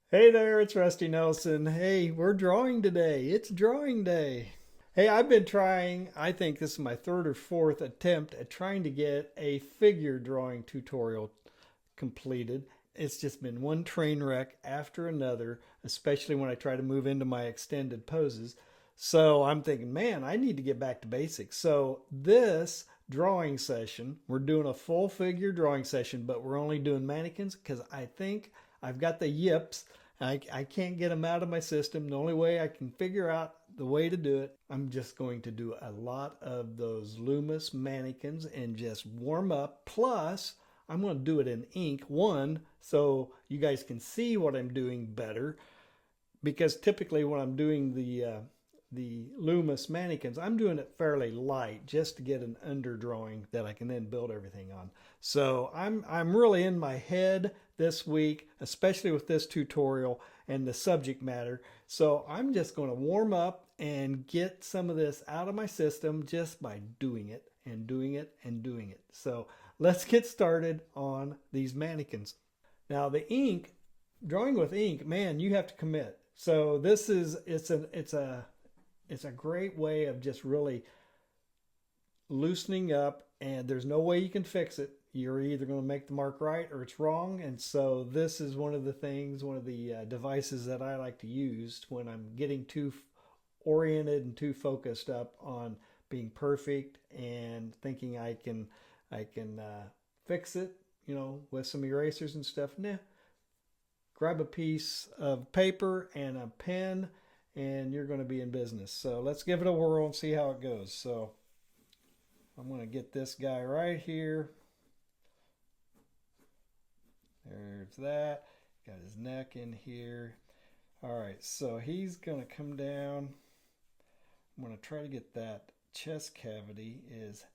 Hey there, it's Rusty Nelson. Hey, we're drawing today. It's drawing day. Hey, I've been trying, I think this is my third or fourth attempt at trying to get a figure drawing tutorial completed. It's just been one train wreck after another, especially when I try to move into my extended poses. So I'm thinking, man, I need to get back to basics. So this drawing session, we're doing a full figure drawing session, but we're only doing mannequins because I think I've got the yips. I can't get them out of my system. The only way I can figure out the way to do it, I'm just going to do a lot of those Loomis mannequins and just warm up. Plus, I'm going to do it in ink, one, so you guys can see what I'm doing better. Because typically when I'm doing the Loomis mannequins, I'm doing it fairly light just to get an underdrawing that I can then build everything on. So I'm really in my head this week, especially with this tutorial and the subject matter. So I'm just going to warm up and get some of this out of my system just by doing it and doing it and doing it. So let's get started on these mannequins. Now the ink, drawing with ink, man, you have to commit. So this is it's a great way of just really loosening up, and there's no way you can fix it. You're either going to make the mark right or it's wrong. And so this is one of the things, one of the devices that I like to use when I'm getting too oriented and too focused up on being perfect and thinking I can fix it, with some erasers and stuff. Nah, grab a piece of paper and a pen and you're going to be in business. So let's give it a whirl and see how it goes. So I'm going to get this guy right here. There's that. Got his neck in here. All right, so he's going to come down. I'm going to try to get that chest cavity is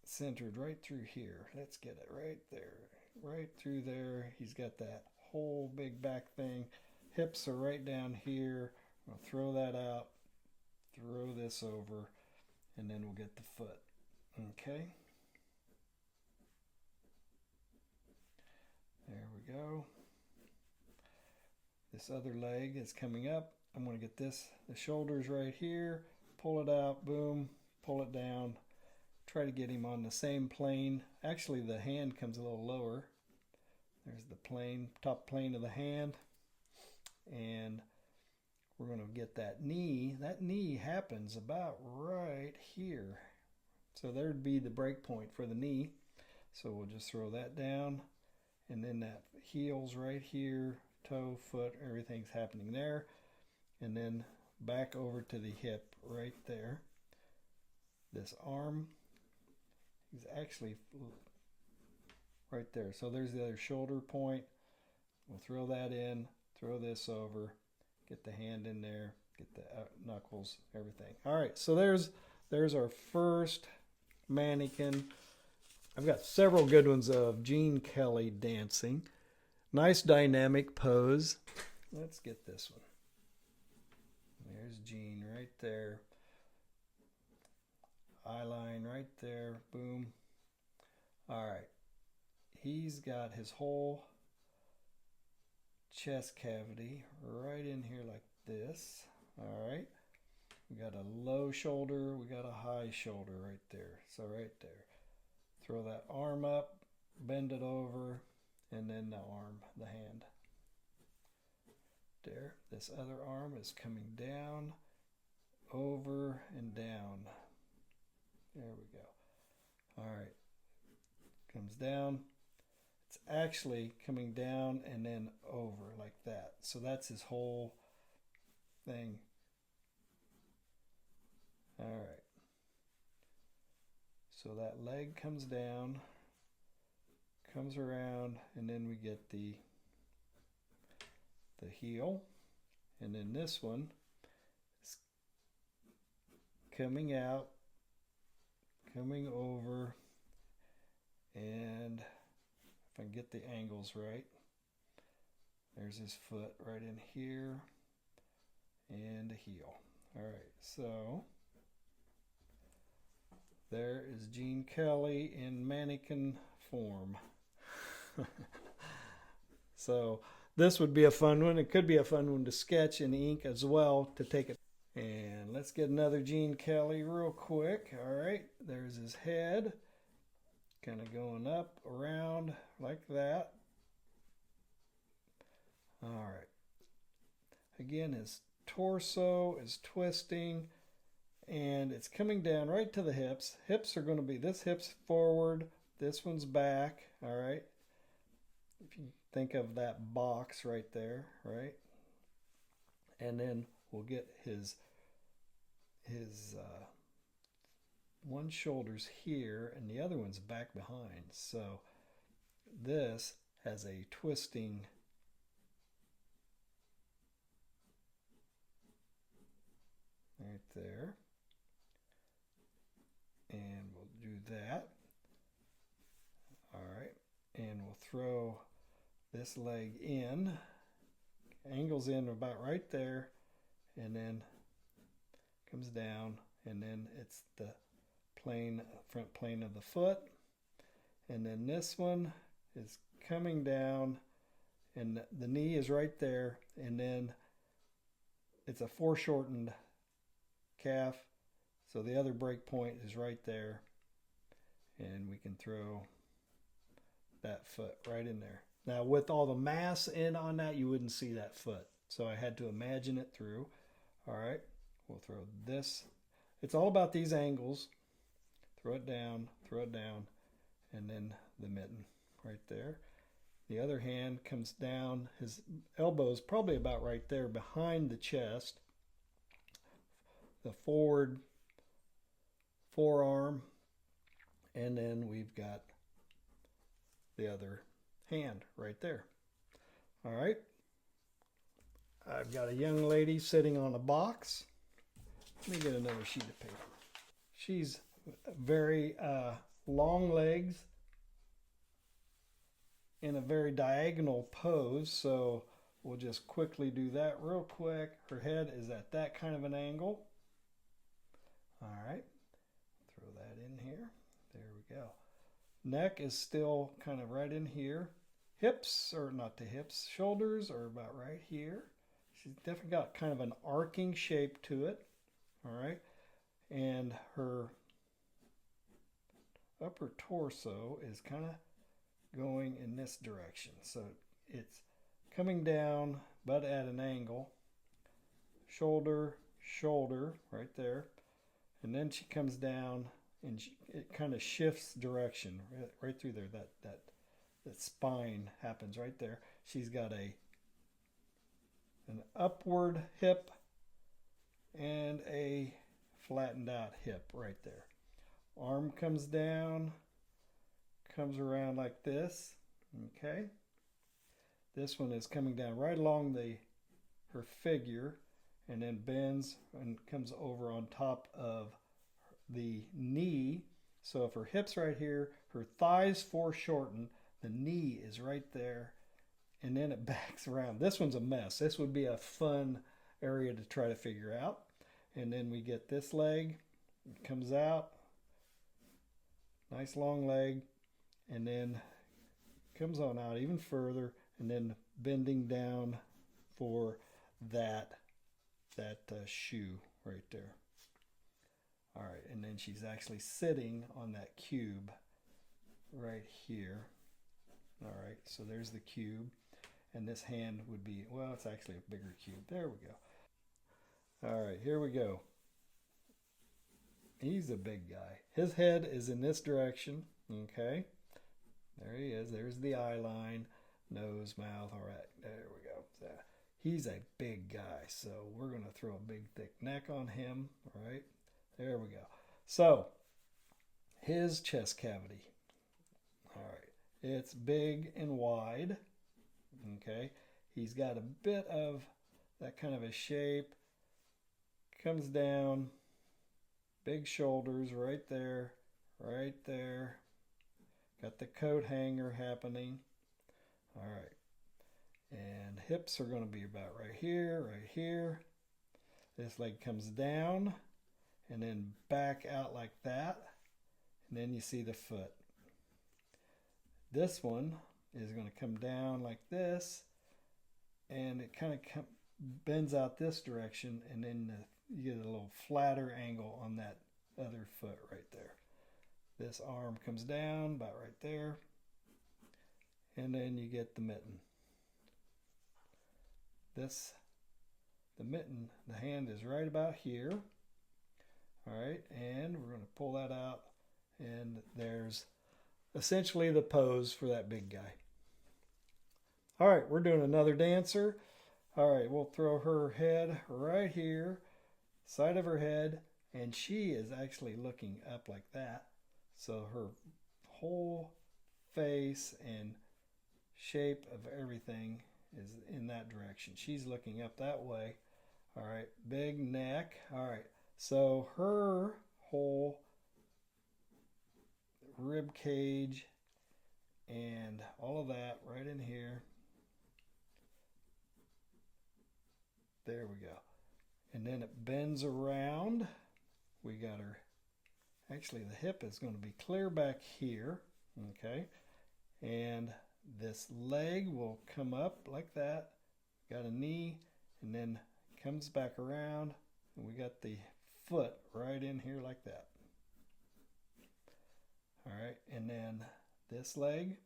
centered right through here. Let's get it right there. Right through there. He's got that whole big back thing. Hips are right down here. I'll throw that out, throw this over, and then we'll get the foot. Okay, there we go. This other leg is coming up. I'm going to get the shoulders right here, pull it out, boom, pull it down. Try to get him on the same plane. Actually, the hand comes a little lower. There's the plane, top plane of the hand. And we're going to get that knee. That knee happens about right here. So there'd be the break point for the knee. So we'll just throw that down. And then that heel's right here, toe, foot, everything's happening there. And then back over to the hip right there. This arm is actually right there. So there's the other shoulder point. We'll throw that in, throw this over, get the hand in there, get the knuckles, everything. All right, so there's our first mannequin. I've got several good ones of Gene Kelly dancing. Nice dynamic pose. Let's get this one. There's Gene right there. Eye line right there. Boom. All right. He's got his whole chest cavity right in here like this. All right. We got a low shoulder. We got a high shoulder right there. So right there. Throw that arm up, bend it over, and then the arm, the hand. There. This other arm is coming down, over, and down. There we go. All right. Comes down. It's actually coming down and then over like that. So that's his whole thing. All right. So that leg comes down, comes around, and then we get the heel. And then this one is coming out, coming over, and if I can get the angles right, there's his foot right in here and the heel. All right, so there is Gene Kelly in mannequin form. So This would be a fun one. It could be a fun one to sketch in ink as well to take it. And let's get another Gene Kelly real quick. All right, there's his head. Kind of going up, around, like that. All right. Again, his torso is twisting and it's coming down right to the hips. Hips are going to be, this hip's forward, this one's back, all right? If you think of that box right there, right? And then we'll get his one shoulder's here and the other one's back behind. So this has a twisting right there. And we'll do that. All right. And we'll throw this leg in. Angles in about right there. And then comes down. And then it's the plane, front plane of the foot. And then this one is coming down. And the knee is right there. And then it's a foreshortened calf. So the other break point is right there. And we can throw that foot right in there. Now with all the mass in on that, you wouldn't see that foot. So I had to imagine it through. All right, we'll throw this. It's all about these angles. Throw it down, and then the mitten right there. The other hand comes down. His elbow is probably about right there behind the chest. The forward forearm, and then we've got the other hand right there. All right, I've got a young lady sitting on a box. Let me get another sheet of paper. She's very long legs in a very diagonal pose, so we'll just quickly do that real quick. Her head is at that kind of an angle. All right, throw that in here. There we go. Neck is still kind of right in here. Hips, or not the hips, shoulders are about right here. She's definitely got kind of an arcing shape to it. All right, and her upper torso is kind of going in this direction. So it's coming down, but at an angle. Shoulder, shoulder, right there. And then she comes down and it kind of shifts direction right through there. That spine happens right there. She's got an upward hip and a flattened out hip right there. Arm comes down, comes around like this. Okay. This one is coming down right along her figure, and then bends and comes over on top of the knee. So if her hip's right here, her thighs foreshorten, the knee is right there, and then it backs around. This one's a mess. This would be a fun area to try to figure out. And then we get this leg, it comes out, nice long leg, and then comes on out even further, and then bending down for that shoe right there. All right, and then she's actually sitting on that cube right here. All right, so there's the cube, and this hand would be, well, it's actually a bigger cube. There we go. All right, here we go. He's a big guy. His head is in this direction, okay? There he is. There's the eye line, nose, mouth. All right, there we go. So he's a big guy, so we're going to throw a big, thick neck on him, all right? There we go. So his chest cavity, all right, it's big and wide, okay? He's got a bit of that kind of a shape, comes down, big shoulders right there, right there. Got the coat hanger happening. All right. And hips are going to be about right here, right here. This leg comes down and then back out like that. And then you see the foot. This one is going to come down like this, and it kind of bends out this direction, and then you get a little flatter angle on that other foot right there. This arm comes down about right there, and then you get the mitten. The mitten, the hand is right about here. All right, and we're going to pull that out, and there's essentially the pose for that big guy. All right, we're doing another dancer. All right, we'll throw her head right here, side of her head, and she is actually looking up like that. So her whole face and shape of everything is in that direction. She's looking up that way. All right, big neck. All right, so her whole rib cage and all of that right in here. There we go. And then it bends around. We got her, actually the hip is going to be clear back here, okay? And this leg will come up like that. Got a knee, and then comes back around, and we got the foot right in here like that. All right, and then this leg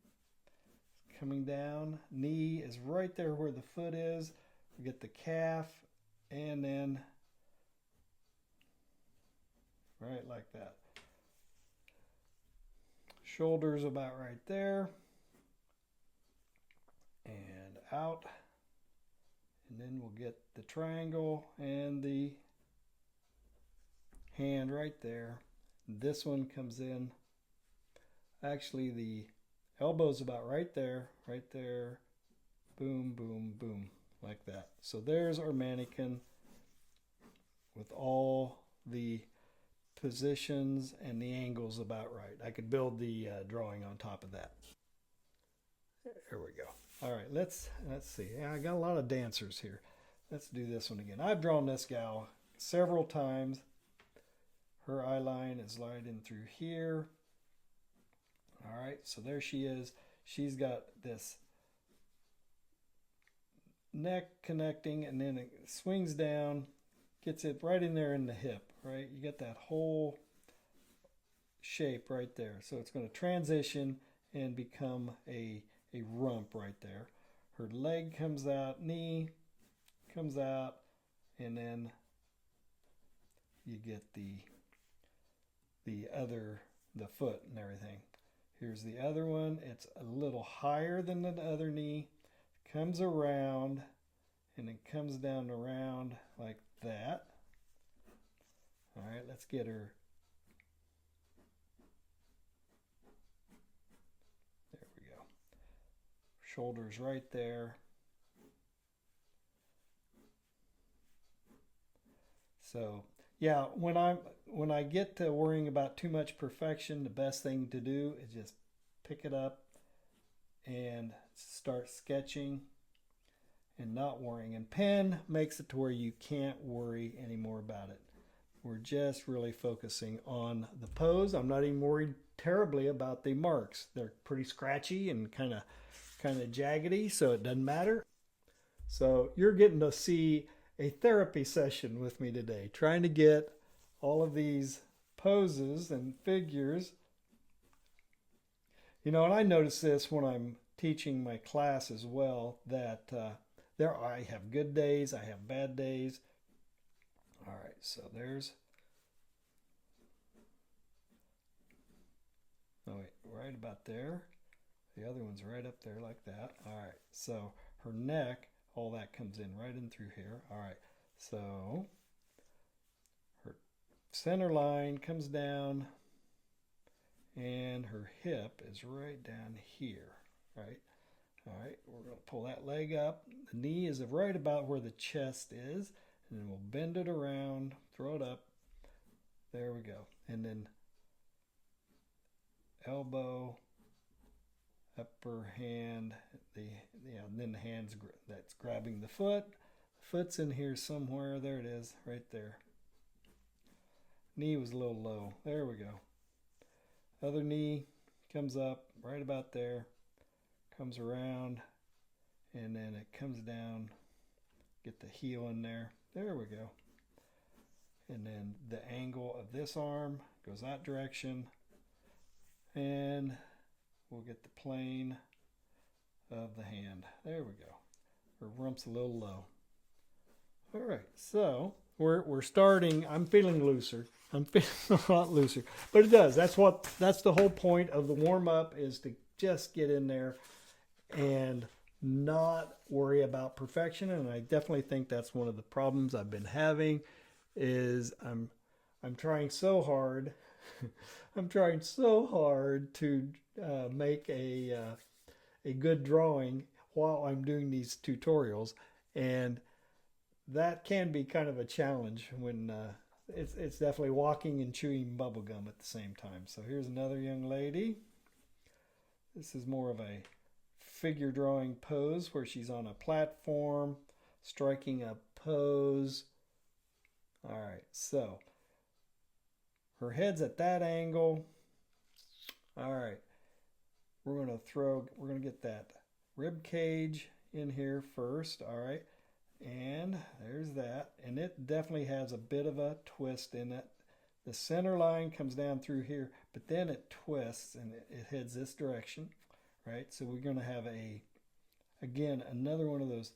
coming down, knee is right there where the foot is. We get the calf, and then right like that. Shoulders about right there, and out, and then we'll get the triangle and the hand right there. This one comes in, actually the elbow's about right there, boom, boom, boom, like that. So there's our mannequin with all the positions and the angles about right. I could build the drawing on top of that. There we go. All right, let's see. Yeah, I got a lot of dancers here. Let's do this one again. I've drawn this gal several times. Her eye line is right in through here. All right, so there she is. She's got this neck connecting, and then it swings down, gets it right in there in the hip, right? You get that whole shape right there. So it's going to transition and become a rump right there. Her leg comes out, knee comes out, and then you get the foot and everything. Here's the other one. It's a little higher than the other knee, comes around, and it comes down around like that. All right, let's get her. There we go. Shoulders right there. So yeah, when I get to worrying about too much perfection, the best thing to do is just pick it up and start sketching and not worrying. And pen makes it to where you can't worry anymore about it. We're just really focusing on the pose. I'm not even worried terribly about the marks. They're pretty scratchy and kind of jaggedy, so it doesn't matter. So you're getting to see a therapy session with me today, trying to get all of these poses and figures. You know, and I notice this when I'm teaching my class as well, that I have good days, I have bad days. All right, so there's, oh wait, right about there. The other one's right up there like that. All right, so her neck, all that comes in right in through here. All right, so her center line comes down, and her hip is right down here, right? All right, we're going to pull that leg up. The knee is right about where the chest is, and then we'll bend it around, throw it up. There we go. And then elbow, upper hand, and then the hand's that's grabbing the foot. The foot's in here somewhere. There it is, right there. Knee was a little low. There we go. Other knee comes up right about there, comes around, and then it comes down, get the heel in there. There we go. And then the angle of this arm goes that direction, and we'll get the plane of the hand. There we go. Her rump's a little low. All right, so we're starting. I'm feeling looser. I'm feeling a lot looser, but it does. That's the whole point of the warm up, is to just get in there and not worry about perfection. And I definitely think that's one of the problems I've been having. Is I'm trying so hard. I'm trying so hard to make a good drawing while I'm doing these tutorials, and that can be kind of a challenge when it's definitely walking and chewing bubble gum at the same time. So here's another young lady. This is more of a figure drawing pose where she's on a platform, striking a pose. All right, so her head's at that angle. All right, we're going to get that rib cage in here first. All right, and there's that, and it definitely has a bit of a twist in it. The center line comes down through here, but then it twists and it heads this direction, right? So we're going to have again, another one of those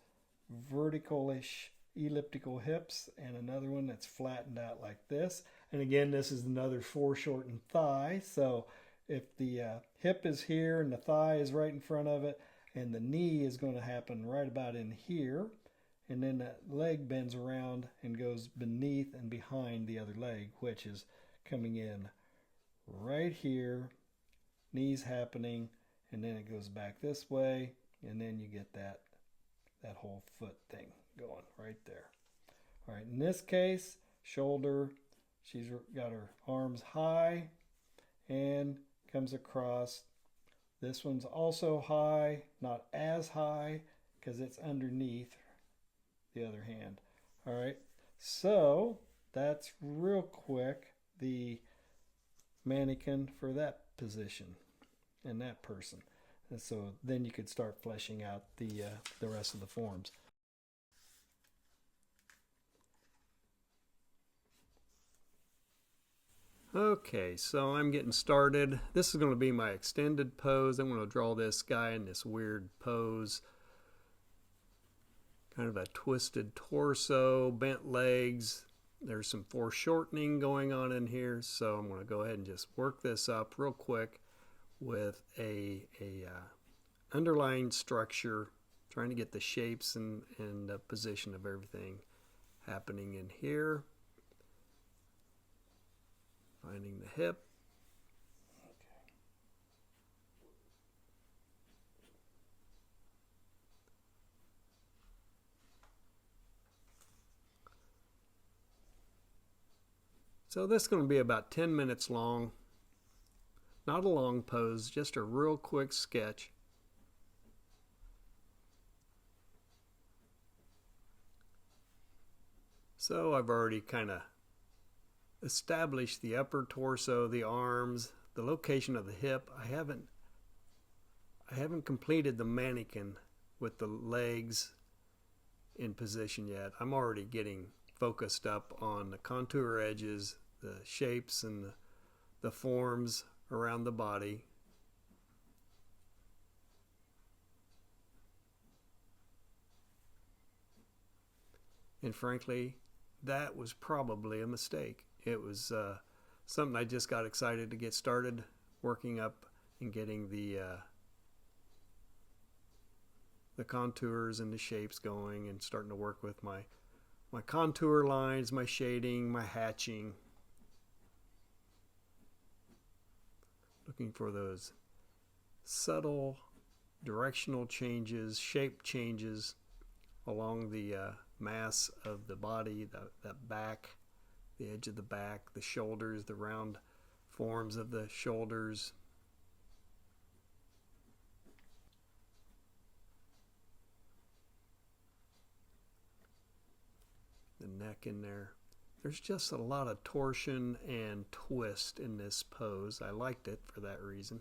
vertical-ish elliptical hips, and another one that's flattened out like this. And again, this is another foreshortened thigh. So if the hip is here and the thigh is right in front of it, and the knee is going to happen right about in here, and then that leg bends around and goes beneath and behind the other leg, which is coming in right here, knees happening, and then it goes back this way, and then you get that whole foot thing going right there. All right, in this case, shoulder, she's got her arms high and comes across. This one's also high, not as high because it's underneath the other hand. All right, so that's real quick the mannequin for that position and that person. And so then you could start fleshing out the rest of the forms. Okay, so I'm getting started. This is going to be my extended pose. I'm going to draw this guy in this weird pose. Kind of a twisted torso, bent legs. There's some foreshortening going on in here, so I'm going to go ahead and just work this up real quick with a underlying structure, trying to get the shapes and the position of everything happening in here. Finding the hip. So this is going to be about 10 minutes long. Not a long pose, just a real quick sketch. So I've already kind of established the upper torso, the arms, the location of the hip. I haven't completed the mannequin with the legs in position yet. I'm already getting focused up on the contour edges, the shapes and the forms around the body. And frankly, that was probably a mistake. It was something I just got excited to get started working up and getting the contours and the shapes going, and starting to work with my contour lines, my shading, my hatching. Looking for those subtle directional changes, shape changes along the mass of the body, that back, the edge of the back, the shoulders, the round forms of the shoulders. The neck in there. There's just a lot of torsion and twist in this pose. I liked it for that reason.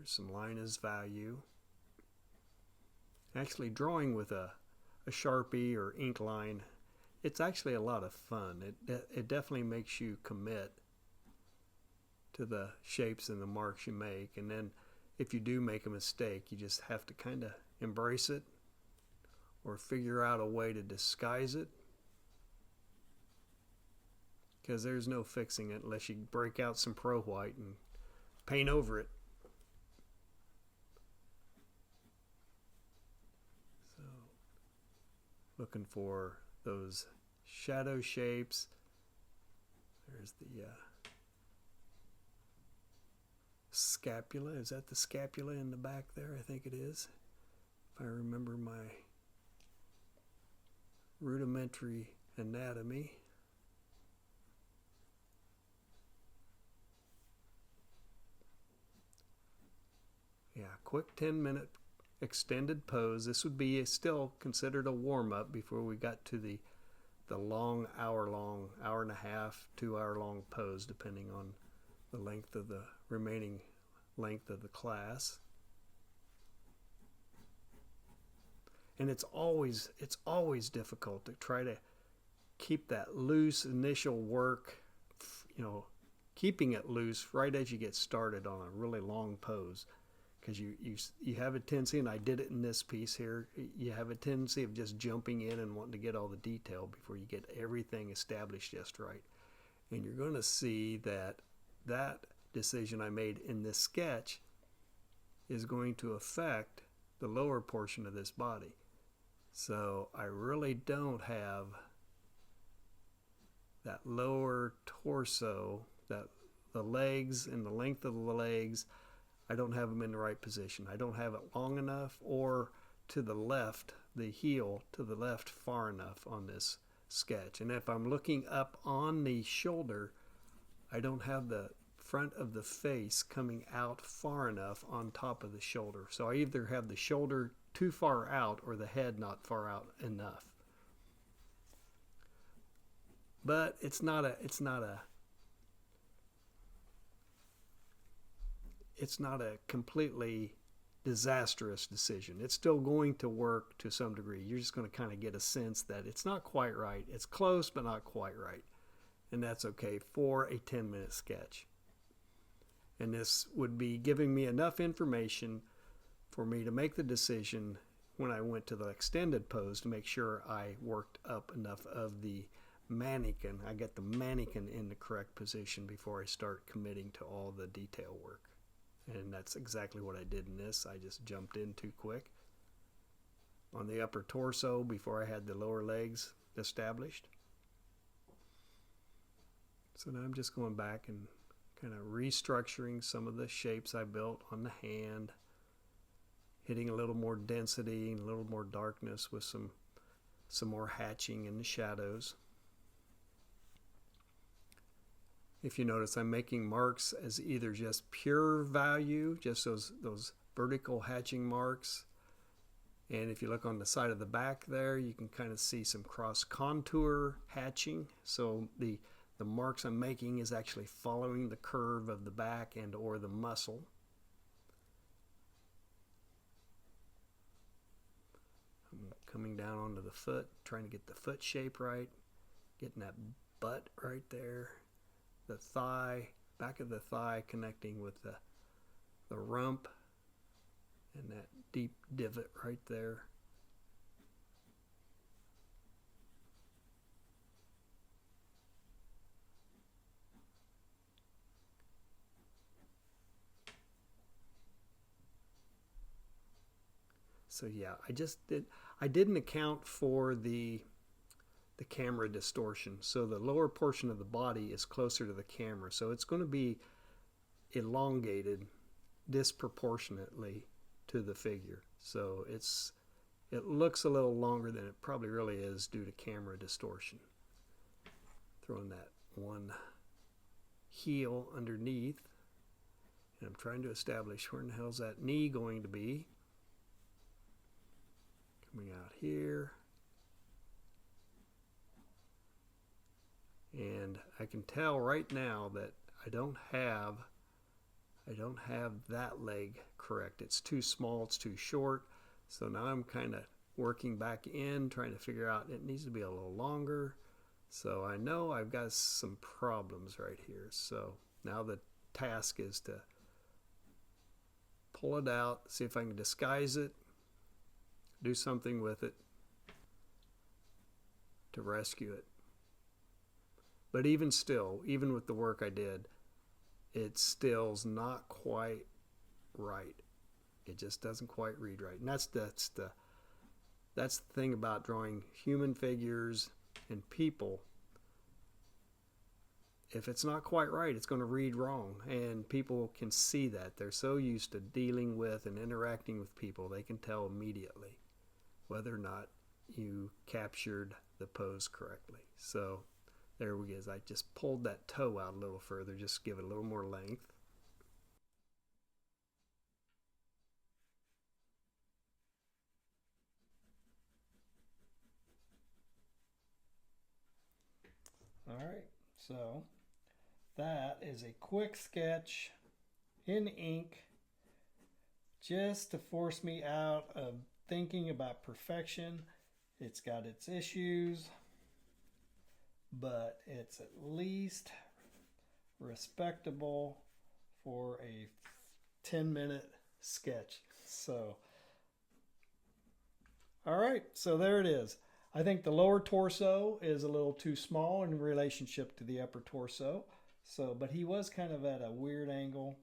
There's some line as value. Actually, drawing with a Sharpie or ink line, it's actually a lot of fun. It definitely makes you commit to the shapes and the marks you make. And then if you do make a mistake, you just have to kind of embrace it or figure out a way to disguise it, because there's no fixing it unless you break out some Pro White and paint over it. So, looking for those shadow shapes. There's the scapula. Is that the scapula in the back there? I think it is, if I remember my rudimentary anatomy. Yeah, quick 10-minute extended pose. This would be still considered a warm-up before we got to the long, hour and a half, 2 hour long pose, depending on the length of the remaining length of the class. And it's always difficult to try to keep that loose initial work, keeping it loose right as you get started on a really long pose. Because you have a tendency, and I did it in this piece here, you have a tendency of just jumping in and wanting to get all the detail before you get everything established just right. And you're going to see that decision I made in this sketch is going to affect the lower portion of this body. So I really don't have that lower torso, that the legs and the length of the legs, I don't have them in the right position. I don't have it long enough, or to the left, the heel to the left far enough on this sketch. And if I'm looking up on the shoulder, I don't have the front of the face coming out far enough on top of the shoulder. So I either have the shoulder too far out or the head not far out enough. But it's not a completely disastrous decision. It's still going to work to some degree. You're just going to kind of get a sense that it's not quite right. It's close, but not quite right. And that's okay for a 10-minute sketch. And this would be giving me enough information for me to make the decision when I went to the extended pose to make sure I worked up enough of the mannequin. I get the mannequin in the correct position before I start committing to all the detail work. And that's exactly what I did in this. I just jumped in too quick on the upper torso before I had the lower legs established. So now I'm just going back and kind of restructuring some of the shapes I built on the hand, hitting a little more density and a little more darkness with some more hatching in the shadows. If you notice, I'm making marks as either just pure value, just those vertical hatching marks. And if you look on the side of the back there, you can kind of see some cross contour hatching. So the marks I'm making is actually following the curve of the back and or the muscle. I'm coming down onto the foot, trying to get the foot shape right, getting that butt right there. The thigh, back of the thigh connecting with the rump and that deep divot right there. So yeah, I didn't account for the camera distortion. So the lower portion of the body is closer to the camera. So it's going to be elongated disproportionately to the figure. So it looks a little longer than it probably really is due to camera distortion. Throwing that one heel underneath. And I'm trying to establish where in the hell's that knee going to be. Coming out here. And I can tell right now that I don't have I don't have that leg correct. It's too small, it's too short. So now I'm kind of working back in, trying to figure out it needs to be a little longer. So I know I've got some problems right here. So now the task is to pull it out, see if I can disguise it, do something with it to rescue it. But even still, even with the work I did, it still's not quite right. It just doesn't quite read right. And that's the thing about drawing human figures and people. If it's not quite right, it's going to read wrong. And people can see that. They're so used to dealing with and interacting with people, they can tell immediately whether or not you captured the pose correctly. So there we go. I just pulled that toe out a little further, just give it a little more length. All right, so that is a quick sketch in ink just to force me out of thinking about perfection. It's got its issues, but it's at least respectable for a 10-minute sketch. So, all right, so there it is. I think the lower torso is a little too small in relationship to the upper torso. So, but he was kind of at a weird angle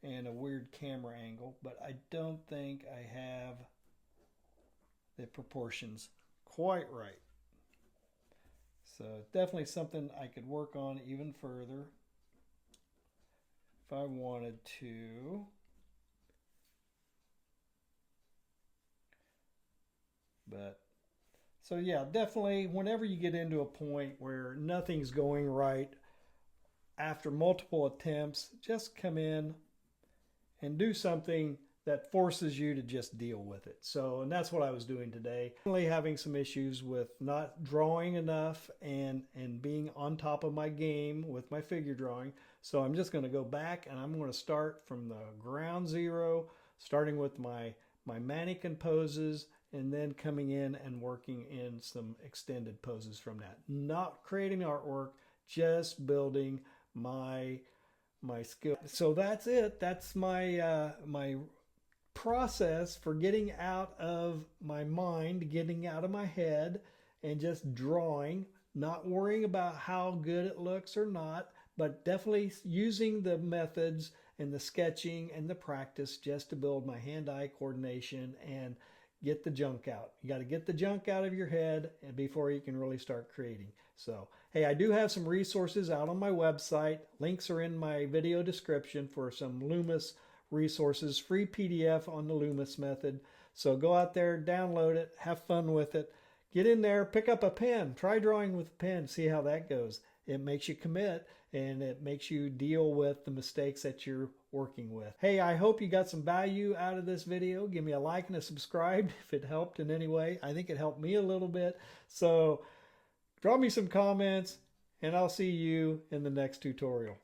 and a weird camera angle, but I don't think I have the proportions quite right. So definitely something I could work on even further if I wanted to. But so yeah, definitely whenever you get into a point where nothing's going right after multiple attempts, just come in and do something that forces you to just deal with it. So, and that's what I was doing today. Definitely having some issues with not drawing enough and being on top of my game with my figure drawing. So I'm just going to go back and I'm going to start from the ground zero, starting with my mannequin poses, and then coming in and working in some extended poses from that. Not creating artwork, just building my skill. So that's it. That's my my process for getting out of my mind, getting out of my head, and just drawing, not worrying about how good it looks or not, but definitely using the methods and the sketching and the practice just to build my hand-eye coordination and get the junk out. You got to get the junk out of your head before you can really start creating. So, hey, I do have some resources out on my website. Links are in my video description for some Loomis resources, free PDF on the Loomis method. So go out there, download it, have fun with it. Get in there, pick up a pen, try drawing with a pen, see how that goes. It makes you commit and it makes you deal with the mistakes that you're working with. Hey, I hope you got some value out of this video. Give me a like and a subscribe if it helped in any way. I think it helped me a little bit. So drop me some comments and I'll see you in the next tutorial.